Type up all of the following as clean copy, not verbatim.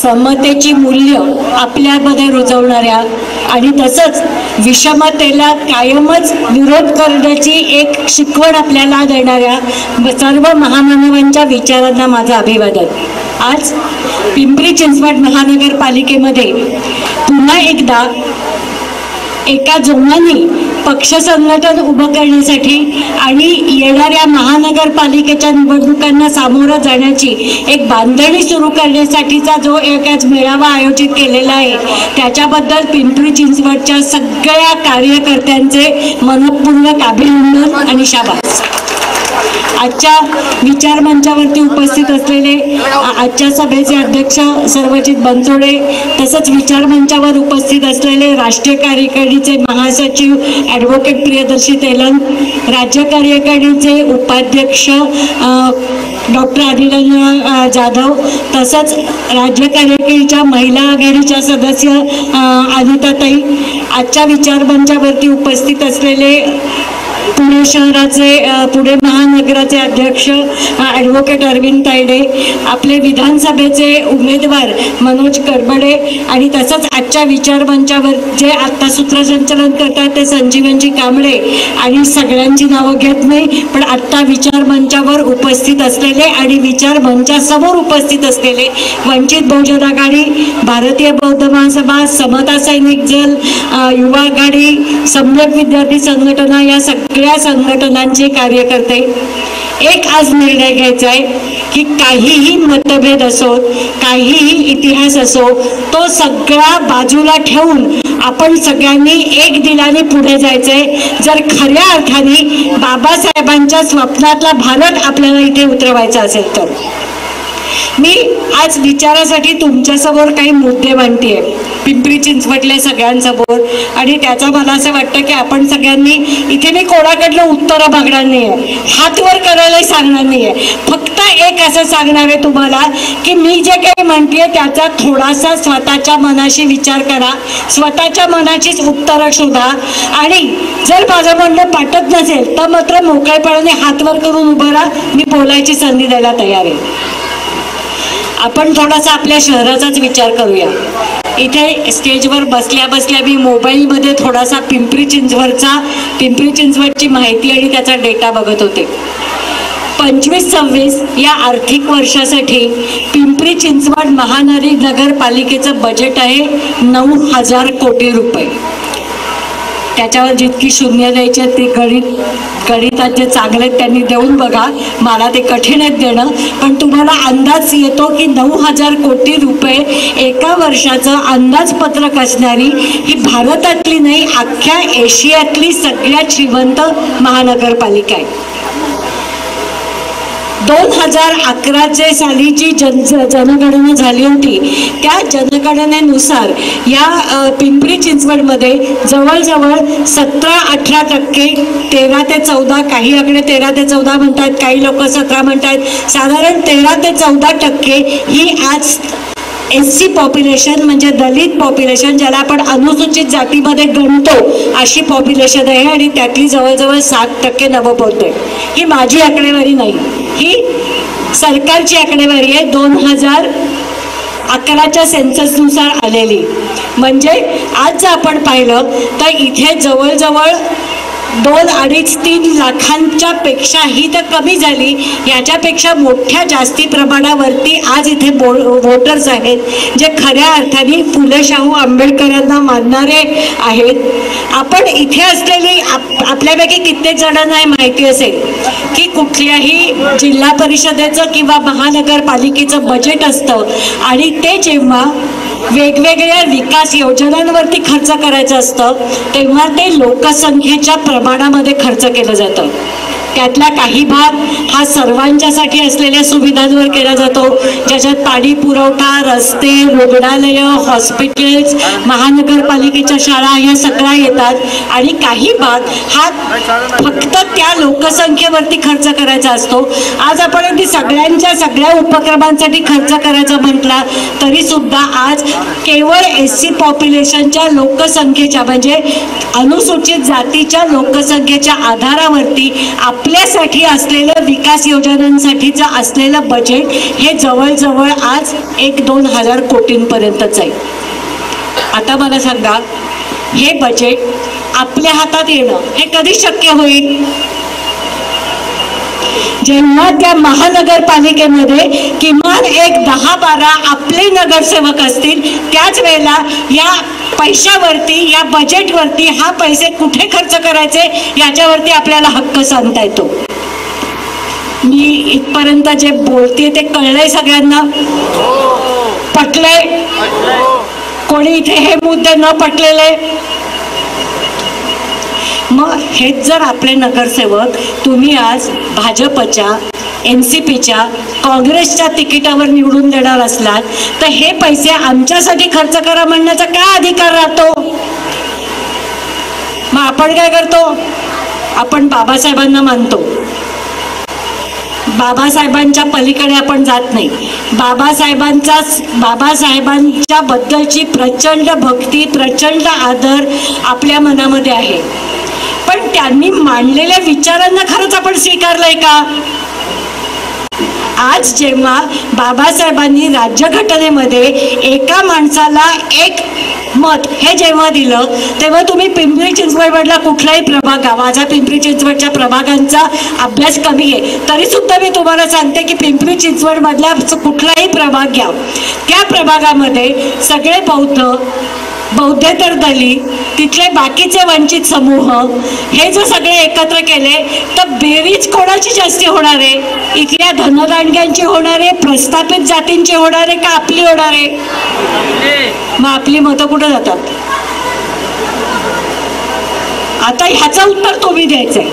समतेची मूल्य आपल्यामध्ये रुजवणाऱ्या आणि तसंच विषमतेला कायमच विरोध करण्याची एक शिकवण आपल्याला देणाऱ्या सर्व महामानवांच्या विचारांना माझं अभिवादन. आज पिंपरी चिंचवड महानगरपालिकेमध्ये पुन्हा एकदा एका जोमाने पक्ष संघटन उभं करण्यासाठी आणि येणाऱ्या महानगरपालिकेच्या निवडणुकांना सामोरं जाण्याची एक बांधणी सुरू करण्यासाठीचा जो एक आज मेळावा आयोजित केलेला आहे त्याच्याबद्दल पिंपरी चिंचवडच्या सगळ्या कार्यकर्त्यांचे मनपूर्वक अभिनंदन आणि शाबास. आजच्या विचार मंचावरती उपस्थित असलेले आजच्या सभेचे अध्यक्ष सर्वजित बनसोडे, तसंच विचार मंचावर उपस्थित असलेले राष्ट्रीय कार्यकारिणीचे महासचिव ॲडव्होकेट प्रियदर्शी तेलंग, राज्य कार्यकारिणीचे उपाध्यक्ष डॉक्टर अनिल जाधव, तसंच राज्य कार्यकारिणीच्या महिला आघाडीच्या सदस्य अनिताताई, आजच्या विचार मंचावरती उपस्थित असलेले पुणे शहराचे पुणे महानगराचे अध्यक्ष ॲडव्होकेट अरविंद तायडे, आपले विधानसभेचे उमेदवार मनोज करबडे आणि तसंच आजच्या विचार मंचावर जे आत्ता सूत्रसंचालन करतात ते संजीवनजी कांबळे आणि सगळ्यांची नावं घेत नाही पण आत्ता विचार मंचावर उपस्थित असलेले आणि विचार मंचासमोर उपस्थित असलेले वंचित बहुजन आघाडी, भारतीय बौद्ध महासभा, समता सैनिक दल, युवा आघाडी, सम्यक विद्यार्थी संघटना या सगळ्या संघटनांचे कार्यकर्ते एक आज निर्णय घ्यायचा आहे की काहीही मतभेद असो, काहीही इतिहास असो, तो सगळा बाजूला ठेवून आपण सगळ्यांनी एक दिलाने पुढे जायचंय जर खऱ्या अर्थाने बाबासाहेबांच्या स्वप्नातला भारत आपल्याला इथे उतरवायचा असेल तर. मी आज विचारासाठी तुमच्यासमोर काही मुद्दे मांडतेय पिंपरी चिंचवडल्या सगळ्यांसमोर आणि त्याचा मला असं वाटतं की आपण सगळ्यांनी इथे मी कोणाकडलं उत्तरं बघणार नाही आहे, हात वर करायलाही सांगणार नाही आहे, फक्त एक असं सांगणार आहे तुम्हाला की मी जे काही म्हणतेय त्याचा थोडासा स्वतःच्या मनाशी विचार करा, स्वतःच्या मनाचीच उत्तरं शोधा आणि जर माझं म्हणणं पटत नसेल तर मात्र मोकळेपणाने हात वर करून उभं राहा, मी बोलायची संधी द्यायला तयार आहे. आपण थोडासा आपल्या शहराचाच विचार करूया. इथे स्टेजवर बसल्या बसल्या मी मोबाईलमध्ये थोडासा पिंपरी चिंचवडची माहिती आणि त्याचा डेटा बघत होते. 25-26 या आर्थिक वर्षासाठी पिंपरी चिंचवड महानगरपालिकेचं बजेट आहे 9,000 कोटी रुपये. त्याच्यावर जितकी शून्य द्यायचे ते गणितात जे चांगले त्यांनी देऊन बघा, मला ते कठीण आहे देणं, पण तुम्हाला अंदाज येतो की 9,000 कोटी रुपये एका वर्षाचं अंदाजपत्रक असणारी ही भारतातली नाही अख्ख्या एशियातली सगळ्यात श्रीमंत महानगरपालिका आहे. 2011 सालीची जनगणना झाली होती. त्या जनगणनेनुसार या पिंपरी चिंचवडमध्ये जवळजवळ 17-18%, 13 ते 14, काही आकडे 13 ते 14 म्हणतात, काही लोक 17 म्हणतात, साधारण 13 ते 14% ही आज SC पॉप्युलेशन म्हणजे दलित पॉप्युलेशन, ज्याला आपण अनुसूचित जातीमध्ये गणतो अशी पॉप्युलेशन आहे आणि त्यातली जवळजवळ 7% नवबौद्ध आहे. ही माझी आकडेवारी नाही, ही सरकारची आकडेवारी आहे 2011च्या सेन्ससनुसार आलेली. म्हणजे आज जर आपण पाहिलं तर इथे जवळजवळ 2-2.5-3 लाखांच्या पेक्षाही तर कमी झाली, याच्यापेक्षा मोठ्या जास्ती प्रमाणावरती आज इथे वोटर्स आहेत जे खऱ्या अर्थाने फुले शाहू आंबेडकरांना मानणारे आहेत. आपण इथे असलेली आपल्यापैकी कित्येक जणांना माहिती असेल की कुठल्याही जिल्हा परिषदेचं किंवा महानगरपालिकेचं बजेट असतं आणि ते जेव्हा वेगवेगळ्या विकास योजनांवरती खर्च करायचं असतं तेव्हा ते लोकसंख्येच्या प्रमाणामध्ये खर्च केलं जातं. त्यातला काही भाग हा सर्वांच्यासाठी असलेल्या सुविधांवर केला जातो, ज्याच्यात पाणी पुरवठा, रस्ते, रुग्णालयं, हॉस्पिटल्स, महानगरपालिकेच्या शाळा ह्या सगळ्या येतात आणि काही भाग हा फक्त त्या लोकसंख्येवरती खर्च करायचा असतो. आज आपण अगदी सगळ्या उपक्रमांसाठी खर्च करायचा म्हटला तरी सुद्धा आज केवळ SC पॉप्युलेशनच्या लोकसंख्येच्या म्हणजे अनुसूचित जातीच्या लोकसंख्येच्या आधारावरती आपल्यासाठी असलेलं विकास योजनांसाठीचं असलेलं बजेट हे जवळजवळ आज 1-2 हजार कोटींपर्यंतच आहे. आता मला सांगा, हे बजेट आपल्या हातात येणं हे कधी शक्य होईल? जेव्हा त्या महानगरपालिकेमध्ये किमान एक 10-12 आपले नगरसेवक असतील, त्याच वेळेला या पैशावरती, या बजेटवरती हा पैसे कुठे खर्च करायचे याच्यावरती आपल्याला हक्क सांगता येतो. मी इथपर्यंत जे बोलते ते कळलंय सगळ्यांना? पटलंय? कोणी इथे हे मुद्दे न पटलेले? मग हेच जर आपले नगरसेवक तुम्ही आज भाजपच्या, NCPच्या, काँग्रेसच्या तिकिटावर निवडून देणार असलात, तर हे पैसे आमच्यासाठी खर्च करा म्हणण्याचा काय अधिकार राहतो? मग आपण काय करतो? आपण बाबासाहेबांना मानतो. बाबासाहेबांच्या पलीकडे आपण जात नाही. बाबासाहेबांच्या बद्दलची प्रचंड भक्ती, प्रचंड आदर आपल्या मनामध्ये आहे. पण त्यांनी मांडलेल्या विचारांना खरंच आपण स्वीकारलंय का? आज जेव्हा बाबासाहेबांनी राज्यघटनेमध्ये एका माणसाला एक मत हे जेव्हा दिलं, तेव्हा तुम्ही पिंपरी चिंचवडमधला कुठलाही प्रभाग, माझा पिंपरी चिंचवडच्या प्रभागांचा अभ्यास कमी आहे, तरी सुद्धा मी तुम्हाला सांगते की पिंपरी चिंचवड मधला कुठलाही प्रभाग घ्या, त्या प्रभागामध्ये सगळे बौद्धेतर दलित, तिथले बाकीचे वंचित समूह हे जर सगळे एकत्र केले तर बेरीज कोणाची जास्ती होणार आहे? इथल्या धनदांडग्यांची होणार आहे, प्रस्थापित जातींची होणार आहे, का आपली होणार आहे? मग आपली मतं कुठे जातात? आता ह्याचं उत्तर तुम्ही द्यायचंय.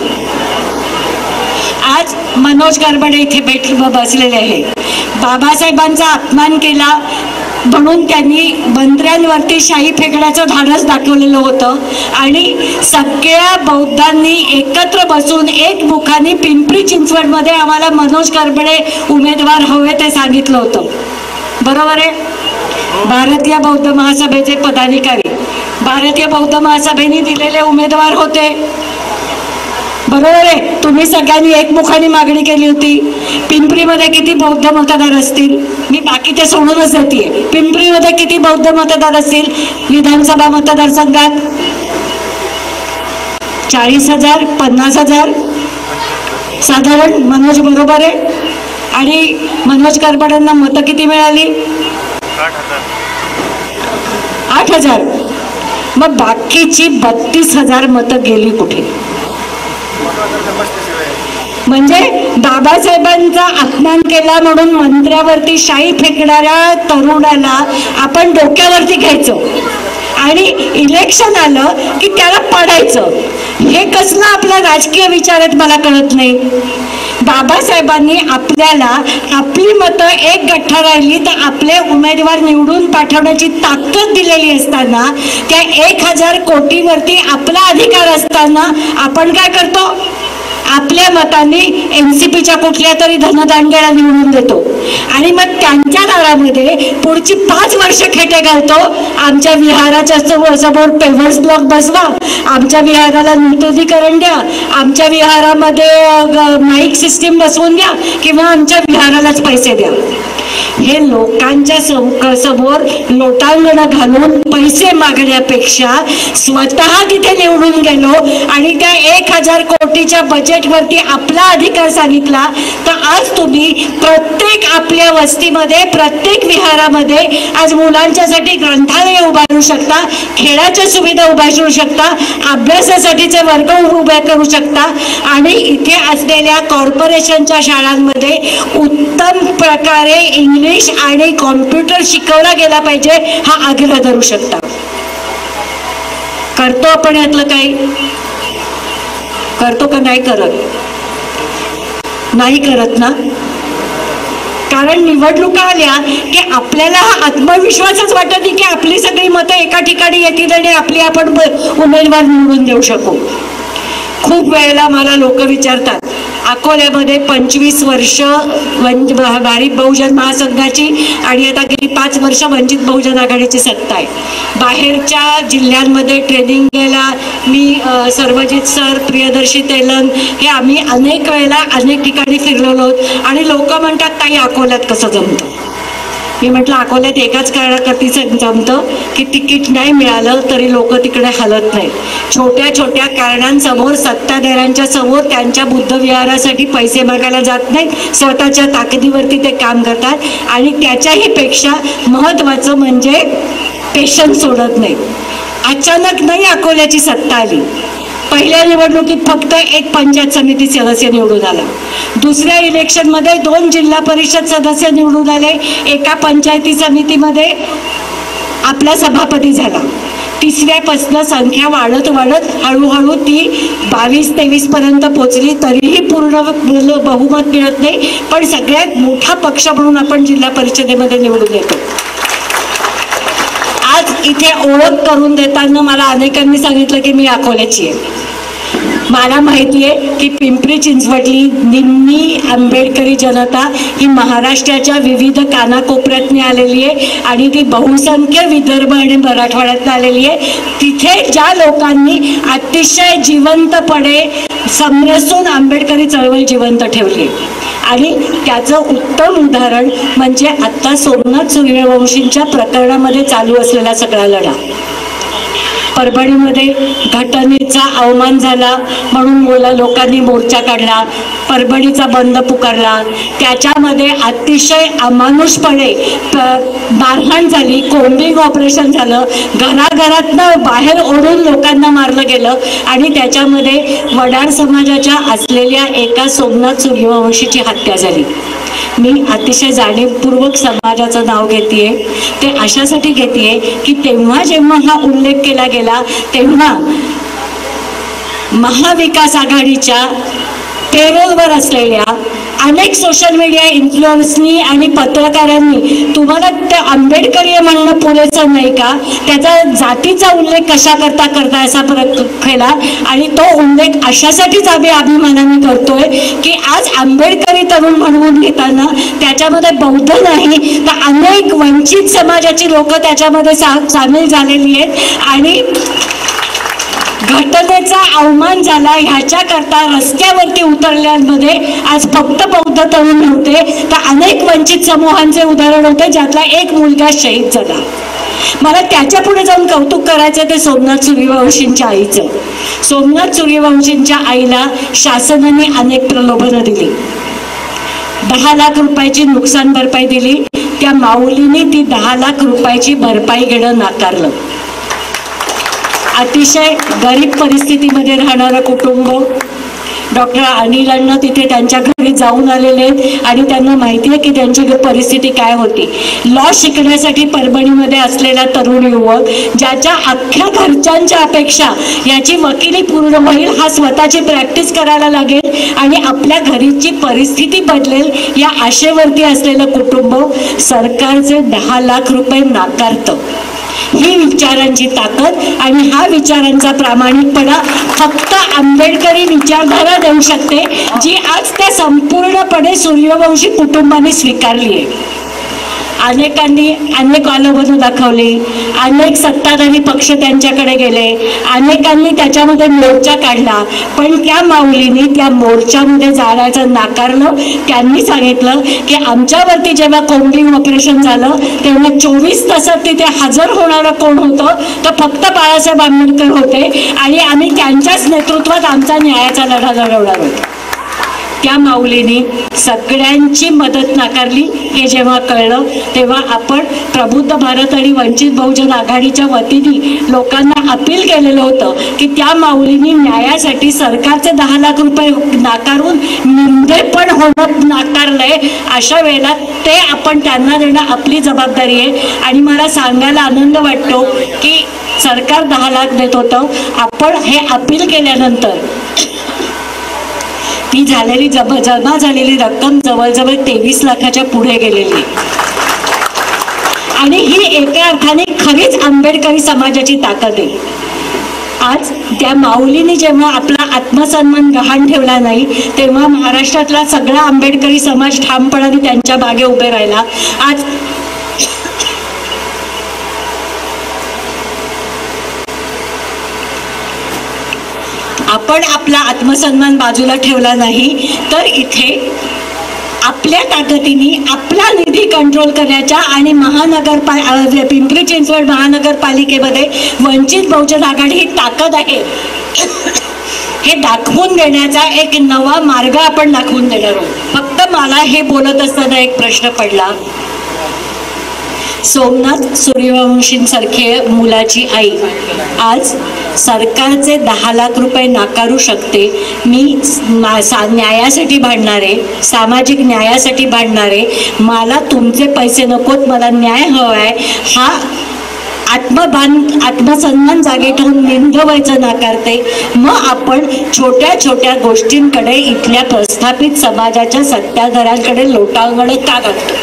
आज मनोज गरबडे इथे बसलेले आहे. बाबासाहेबांचा अपमान केला म्हणून त्यांनी मंत्र्यांवरती शाई फेकण्याचं धाडस दाखवलेलं होतं आणि सगळ्या बौद्धांनी एकत्र बसून एकमुखाने पिंपरी चिंचवडमध्ये आम्हाला मनोज गरबडे उमेदवार हवे ते सांगितलं होतं. बरोबर आहे? भारतीय बौद्ध महासभेचे पदाधिकारी भारतीय बौद्ध महासभेने दिलेले उमेदवार होते. बरोबर आहे? तुम्ही सगळ्यांनी एकमुखाने मागणी केली होती. पिंपरीमध्ये किती बौद्ध मतदार असतील? मी बाकी ते सोडूनच देते. पिंपरीमध्ये किती बौद्ध मतदार असतील विधानसभा मतदारसंघात? 40,000, 50,000 साधारण. मनोज बरोबर आहे? आणि मनोज गरबडेंना मतं किती मिळाली? 8,000. मग बाकीची 32,000 मतं गेली कुठे? म्हणजे बाबासाहेबांचा अपमान केला म्हणून मंत्र्यावरती शाई फेकणाऱ्या तरुणाला आपण डोक्यावरती घ्यायचं आणि इलेक्शन आलं की त्याला पाडायचं. हे कसला आपला राजकीय विचार आहेत मला कळत नाही. बाबासाहेबांनी आपल्याला आपली मतं एक गठ्ठा राहिली तर आपले उमेदवार निवडून पाठवण्याची ताकद दिलेली असताना, त्या 1,000 कोटीवरती आपला अधिकार असताना आपण काय करतो? आपल्या मतांनी NCPच्या कुठल्या तरी धनदांडग्याला निवडून देतो आणि मग त्यांच्या दारामध्ये पुढची 5 वर्ष खेटे घालतो. आमच्या विहाराच्या समोर पेव्हर्स ब्लॉक बसवा, आमच्या विहाराला नूतनीकरण द्या, आमच्या विहारामध्ये माईक सिस्टीम बसवून द्या किंवा आमच्या विहारालाच पैसे द्या. हे लोकांच्या समोर लोटांगण घालून पैसे मागण्यापेक्षा स्वतः तिथे निवडून गेलो आणि त्या 1,000 कोटीच्या बजेटवरती आपला अधिकार सांगितला, तर आज तुम्ही प्रत्येक आपल्या वस्तीमध्ये, प्रत्येक विहारामध्ये आज मुलांच्यासाठी ग्रंथालय उभारू शकता, खेळाच्या सुविधा उभारू शकता, अभ्यासासाठीचे वर्ग उभे करू शकता आणि इथे असलेल्या कॉर्पोरेशनच्या शाळांमध्ये उत्तम प्रकारे इंग्लिश आणि कॉम्प्युटर शिकवला गेला पाहिजे हा आग्रह धरू शकता. करतो आपण यातलं काही? करतो का नाही करत? नाही करत ना. कारण निवडणुका आल्या की आपल्याला हा आत्मविश्वासच वाटत नाही की आपली सगळी मतं एका ठिकाणी येतील आणि आपली आपण उमेदवार निवडून देऊ शकू. खूप वेळेला मला लोक विचारतात अकोल्यामध्ये 25 वर्ष भारिप बहुजन महासंघाची आणि आता गेली 5 वर्ष वंचित बहुजन आघाडीची सत्ता आहे. बाहेरच्या जिल्ह्यांमध्ये ट्रेनिंग घ्यायला मी सर्वजित सर, प्रियदर्शी तेलन हे आम्ही अनेक वेळेला अनेक ठिकाणी फिरलेलो आहोत आणि लोक म्हणतात ताई अकोल्यात कसं जमतं. मी म्हटलं अकोल्यात एकाच कारणाकरतीच जमतं की तिकीट नाही मिळालं तरी लोक तिकडे हलत नाहीत. छोट्या छोट्या कारणांसमोर सत्ताधाऱ्यांच्या समोर त्यांच्या बुद्धविहारासाठी पैसे मागायला जात नाहीत, स्वतःच्या ताकदीवरती ते काम करतात आणि त्याच्याही पेक्षा महत्त्वाचं म्हणजे पेशन्स सोडत नाहीत. अचानक नाही अकोल्याची सत्ता आली. पहिल्या निवडणुकीत फक्त एक पंचायत समिती सदस्य निवडून आला. दुसऱ्या इलेक्शनमध्ये 2 जिल्हा परिषद सदस्य निवडून आले. एका पंचायती समितीमध्ये आपला सभापती झाला. तिसऱ्यापासून संख्या वाढत वाढत हळूहळू ती 22-23 पर्यंत पोहोचली. तरीही पूर्ण बहुमत मिळत नाही, पण सगळ्यात मोठा पक्ष म्हणून आपण जिल्हा परिषदेमध्ये निवडून येतो. आज इथे ओळख करून देताना मला अनेकांनी सांगितलं की मी अकोल्याची आहे. मला माहिती आहे की पिंपरी चिंचवडली निम्मी आंबेडकरी जनता ही महाराष्ट्राच्या विविध कानाकोपऱ्यातून आलेली आहे आणि ती बहुसंख्य विदर्भ आणि मराठवाड्यातून आलेली आहे. तिथे ज्या लोकांनी अतिशय जिवंतपणे समरसून आंबेडकरी चळवळ जिवंत ठेवली आणि त्याचं उत्तम उदाहरण म्हणजे आत्ता सोमनाथ सूर्यवंशींच्या प्रकरणामध्ये चालू असलेला सगळा लढा. परभणीमध्ये घटनेचा अवमान झाला म्हणून लोकांनी मोर्चा काढला, परभणीचा बंद पुकारला. त्याच्यामध्ये अतिशय अमानुषपणे मारहाण झाली, कोम्बिंग ऑपरेशन झालं, घराघरातनं बाहेर ओढून लोकांना मारलं गेलं आणि त्याच्यामध्ये वडार समाजाच्या असलेल्या एका सोमनाथ सूर्यवंशीची हत्या झाली. मी अतिशय जाणीवपूर्वक समाजाचं नाव घेतेय. ते अशासाठी घेतेय की तेव्हा जेव्हा हा उल्लेख केला गेला तेव्हा महाविकास आघाडीच्या पेरोलवर असलेल्या अनेक सोशल मीडिया इन्फ्लुएन्सनी आणि पत्रकारांनी तुम्हाला ते आंबेडकरी म्हणणं पुरेसं नाही का, त्याचा जातीचा उल्लेख कशा करता असा केला आणि तो उल्लेख अशासाठीच आम्ही अभिमानाने करतोय की आज आंबेडकरी तरुण म्हणून घेताना त्याच्यामध्ये बौद्ध नाही तर अनेक वंचित समाजाची लोक त्याच्यामध्ये सामील झालेली आहेत आणि घटनेचा अवमान झाला ह्याच्याकरता रस्त्यावरती उतरल्यामध्ये आज फक्त बौद्ध तरुण नव्हते तर अनेक वंचित समूहांचे उदाहरण होते, ज्यातला एक मुलगा शहीद झाला. मला त्याच्या पुढे जाऊन कौतुक करायचं ते सोमनाथ सूर्यवंशींच्या आईचं. सोमनाथ सूर्यवंशींच्या आईला शासनाने अनेक प्रलोभनं दिली. 10 लाख रुपयाची नुकसान भरपाई दिली. त्या माऊलीने ती 10 लाख रुपयाची भरपाई घेणं नाकारलं. अतिशय गरीब परिस्थितीमध्ये राहणारं कुटुंब. डॉक्टर अनिल अण्णा तिथे त्यांच्या घरी जाऊन आलेले आहेत आणि त्यांना माहिती आहे की त्यांची परिस्थिती काय होती. लॉ शिकण्यासाठी परभणीमध्ये असलेला तरुण युवक ज्याच्या अख्ख्या घरच्यांच्या अपेक्षा याची वकिली पूर्ण होईल, हा स्वतःची प्रॅक्टिस करायला लागेल आणि आपल्या घरीची परिस्थिती बदलेल या आशेवरती असलेलं कुटुंब सरकारचे 10 लाख रुपये नाकारतं. ही विचारांची ताकद आणि हा विचारांचा प्रामाणिकपणा फक्त आंबेडकरी विचारधारा देऊ शकते, जी आज त्या संपूर्णपणे सूर्यवंशी कुटुंबाने स्वीकारली आहे. अनेकांनी अनेक आलोबनं दाखवली, अनेक सत्ताधारी पक्ष त्यांच्याकडे गेले, अनेकांनी त्याच्यामध्ये मोर्चा काढला, पण त्या माऊलींनी त्या मोर्चामध्ये जाण्याचं नाकारलं. त्यांनी सांगितलं की आमच्यावरती जेव्हा कोम्बिंग ऑपरेशन झालं तेव्हा 24 तासात तिथे हजर होणारं कोण होतं तर फक्त बाळासाहेब आंबेडकर होते आणि आम्ही त्यांच्याच नेतृत्वात आमचा न्यायाचा लढा लढवणार होतो. त्या माऊलींनी सगळ्यांची मदत नाकारली. हे जेव्हा कळलं तेव्हा आपण प्रबुद्ध भारत आणि वंचित बहुजन आघाडीच्या वतीने लोकांना अपील केलेलं होतं की त्या माऊलींनी न्यायासाठी सरकारचे 10 लाख रुपये नाकारून निंदेपण होणं नाकारलंय. अशा वेळेला ते आपण त्यांना देणं आपली जबाबदारी आहे आणि मला सांगायला आनंद वाटतो की सरकार 10 लाख देत होतं. आपण हे अपील केल्यानंतर ती झालेली जमा झालेली रक्कम जवळजवळ 23 लाखाच्या पुढे गेलेली आणि ही एका अर्थाने खरीच आंबेडकरी समाजाची ताकद आहे. आज त्या माऊलीने जेव्हा आपला आत्मसन्मान गहाण ठेवला नाही तेव्हा महाराष्ट्रातला सगळा आंबेडकरी समाज ठामपणाने त्यांच्या मागे उभे राहिला. आज आपण आपला आत्मसन्मान बाजूला ठेवला नाही तर इथे आपल्या ताकदीने आपला निधी कंट्रोल करण्याच्या आणि पिंपरी चिंचवड महानगरपालिकेमध्ये वंचित बहुजन आघाडी ही ताकद आहे हे दाखवून देण्याचा एक नवा मार्ग आपण दाखवून देणार आहोत. फक्त मला हे बोलत असताना एक प्रश्न पडला. सोमनाथ सूर्यवंशींसारखे मुलाची आई आज सरकारचे 10 लाख रुपये नाकारू शकते. मी न्यायासाठी भांडणारे, सामाजिक न्यायासाठी भांडणारे, मला तुमचे पैसे नकोत, मला न्याय हवा आहे, हा आत्मसन्मान जागे ठेवून निंदवायचं नाकारते. मग आपण छोट्या छोट्या गोष्टींकडे इथल्या प्रस्थापित समाजाच्या सत्ताधाऱ्यांकडे लोटांगण का करतो.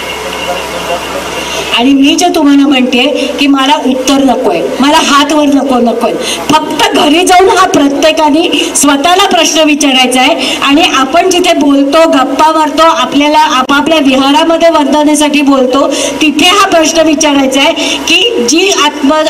आणि मी जे तुम्हाला म्हणते की मला उत्तर नकोय, मला हातवर नकोय, फक्त घरी जाऊन हा प्रत्येकाने स्वतःला प्रश्न विचारायचा आहे. आणि आपण जिथे बोलतो, गप्पा मारतो, आपल्याला आपापल्या विहारामध्ये वंदनेसाठी बोलतो, तिथे हा प्रश्न विचारायचा आहे की जी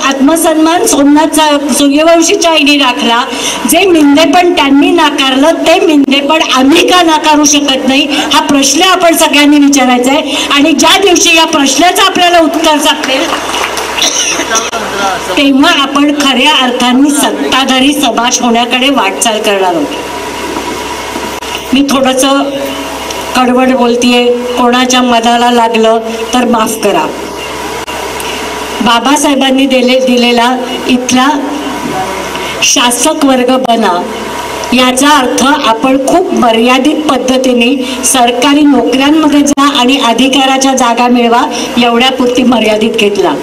आत्मसन्मान सोमनाथ सूर्यवंशीच्या आईने राखला, जे मिंदेपण त्यांनी नाकारलं ते मिंदेपण आम्ही का नाकारू शकत नाही, हा प्रश्न आपण सगळ्यांनी विचारायचा आहे. आणि ज्या दिवशी या प्रश्नाचा आपल्याला उत्तर सापडेल तेव्हा आपण खऱ्या अर्थाने सत्ताधारी समाज होण्याकडे वाटचाल करणार आहोत. मी थोडस कडवड बोलतीये, कोणाच्या मनाला लागलं तर माफ करा. बाबासाहेबांनी दिलेला इथला शासक वर्ग बना याचा अर्थ आपण खूप मर्यादित पद्धतीने सरकारी नोकऱ्यांमध्ये जा आणि अधिकाराच्या जागा मिळवा एवढ्यापुरती मर्यादित घेतला.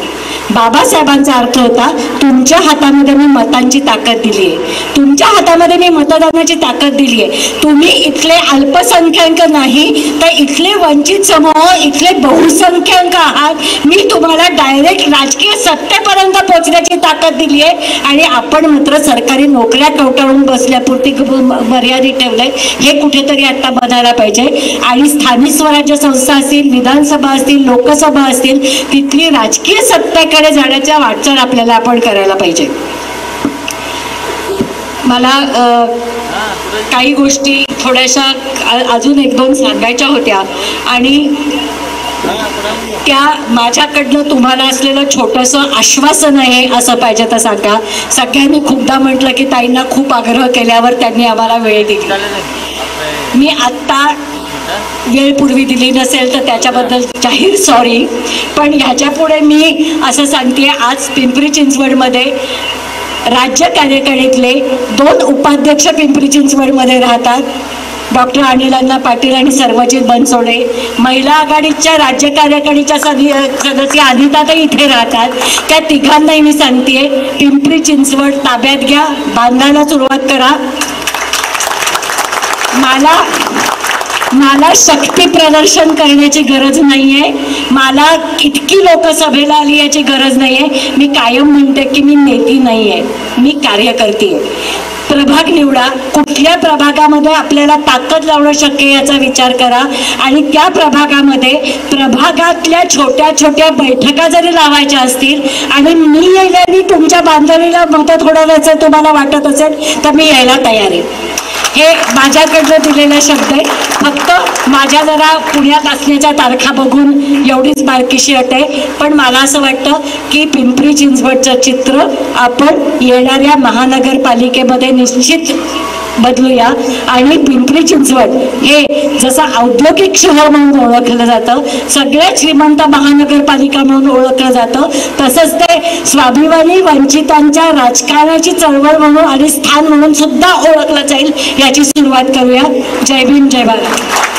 बाबासाहेबांचा अर्थ होता तुमच्या हातामध्ये मी मतांची ताकद दिली आहे, तुमच्या हातामध्ये मी मतदानाची ताकद दिली आहे. तुम्ही इथले अल्पसंख्याक नाही तर इथले वंचित समूह, इथले बहुसंख्याक आहात. मी तुम्हाला डायरेक्ट राजकीय सत्तेपर्यंत पोहोचण्याची ताकद दिली आहे. आणि आपण मात्र सरकारी नोकऱ्या कवटाळून बसल्यापुरती मर्यादित ठेवलंय. हे कुठेतरी आता बघायला पाहिजे. आणि स्थानिक स्वराज्य संस्था असतील, विधानसभा असतील, लोकसभा असतील, तिथली राजकीय सत्तेकडे जाण्याच्या वाटचाल आपल्याला आपण करायला पाहिजे. मला काही गोष्टी थोड्याशा अजून 1-2 सांगायच्या होत्या आणि त्या माझ्याकडनं तुम्हाला असलेलं छोटंसं आश्वासन आहे असं पाहिजे तर सांगा. सगळ्यांनी खूपदा म्हटलं की ताईंना खूप आग्रह केल्यावर त्यांनी आम्हाला वेळ दिली. मी आत्ता वेळ पूर्वी दिली नसेल तर त्याच्याबद्दल जाहीर सॉरी. पण ह्याच्या पुढे मी असं सांगते, आज पिंपरी चिंचवडमध्ये राज्य कार्यकारिणीतले 2 उपाध्यक्ष पिंपरी चिंचवडमध्ये राहतात, डॉक्टर अनिल पाटील आणि सर्वजित बनसोडे. महिला आघाडीच्या राज्य कार्यकारिणीच्या सदस्य अनिताताई इथे राहतात. त्या तिघांनाही मी सांगते, पिंपरी चिंचवड ताब्यात घ्या, बांधायला सुरुवात करा. मला शक्ती प्रदर्शन करण्याची गरज नाहीये, मला इतकी लोक सभेला आली याची गरज नाहीये. मी कायम म्हणते की मी नेती नाहीये, मी कार्यकर्ती आहे. प्रभाग निवडा, कुठल्या प्रभागामध्ये आपल्याला ताकद लावणं शक्य याचा विचार करा. आणि त्या प्रभागामध्ये प्रभागातल्या छोट्या छोट्या बैठका जरी लावायच्या असतील आणि मी यायला तुमच्या बांधणीला मदत होणार असेल तुम्हाला वाटत असेल तर मी यायला तयार आहे. हे माझ्याकडनं दिलेला शब्द आहे. फक्त माझ्या जरा पुण्यात असण्याच्या तारखा बघून एवढीच बारकीशी अट आहे. पण मला असं वाटतं की पिंपरी चिंचवडचं चित्र आपण येणाऱ्या महानगरपालिकेमध्ये निश्चित बदलूया. आणि पिंपरी चिंचवड हे जसं औद्योगिक शहर म्हणून ओळखलं जातं, सगळ्यात श्रीमंत महानगरपालिका म्हणून ओळखलं जातं, तसंच ते स्वाभिमानी वंचितांच्या राजकारणाची चळवळ म्हणून आणि स्थान म्हणून सुद्धा ओळखलं जाईल. याची सुरुवात करूया. जय भीम, जय भारत.